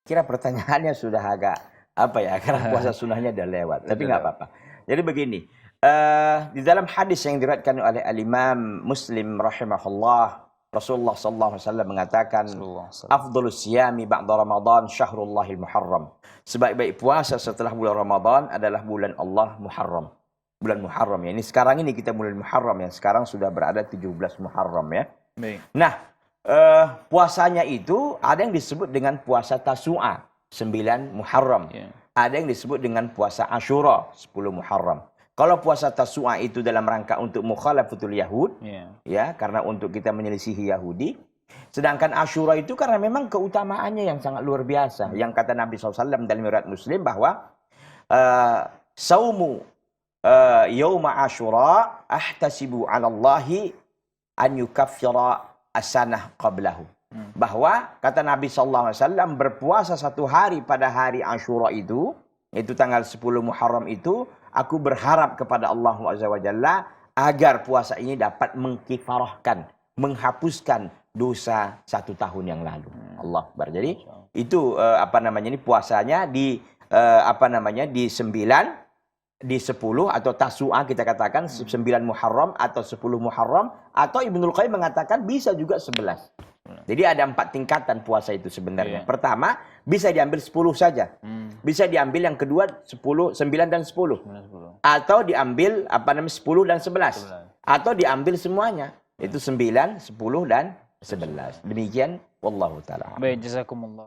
Kira pertanyaannya sudah agak apa ya, karena puasa sunnahnya udah lewat. Tapi nggak apa-apa. Jadi begini, di dalam hadis yang diriwayatkan oleh Al-Imam Muslim rahimahullah, Rasulullah sallallahu alaihi wasallam mengatakan, "Afdhalus siyami ba'da Ramadan syahrullahil Muharram." Sebaik-baik puasa setelah bulan Ramadan adalah bulan Allah Muharram. Bulan Muharram ya. Ini sekarang ini kita bulan Muharram ya. Sekarang sudah berada 17 Muharram ya. Baik. Nah, puasanya itu ada yang disebut dengan puasa Tasu'a, 9 Muharram. Yeah. Ada yang disebut dengan puasa Ashura, 10 Muharram. Kalau puasa Tasu'a itu dalam rangka untuk mukhalafatul Yahud, ya, karena untuk kita menyelisihi Yahudi. Sedangkan Ashura itu karena memang keutamaannya yang sangat luar biasa. Yang kata Nabi SAW dalam riwayat Muslim bahwa saumu yauma Ashura ahtasibu 'ala Allahi an yukaffira asanah qablahu. Bahwa kata Nabi SAW berpuasa satu hari pada hari Ashura itu tanggal 10 Muharram itu, aku berharap kepada Allah Azza wa Jalla agar puasa ini dapat mengkifarahkan, menghapuskan dosa 1 tahun yang lalu. Allah Akbar. Jadi itu ini puasanya di di 9, di 10 atau Tasu'a kita katakan 9 Muharram atau 10 Muharram, atau Ibnul Qayyim mengatakan bisa juga 11. Jadi ada 4 tingkatan puasa itu sebenarnya. Pertama, bisa diambil 10 saja. Bisa diambil yang kedua 10, 9 dan 10. Atau diambil 10 dan 11. Atau diambil semuanya. Itu 9, 10 dan 11. Demikian wallahu taala. Baik, jazakumullah.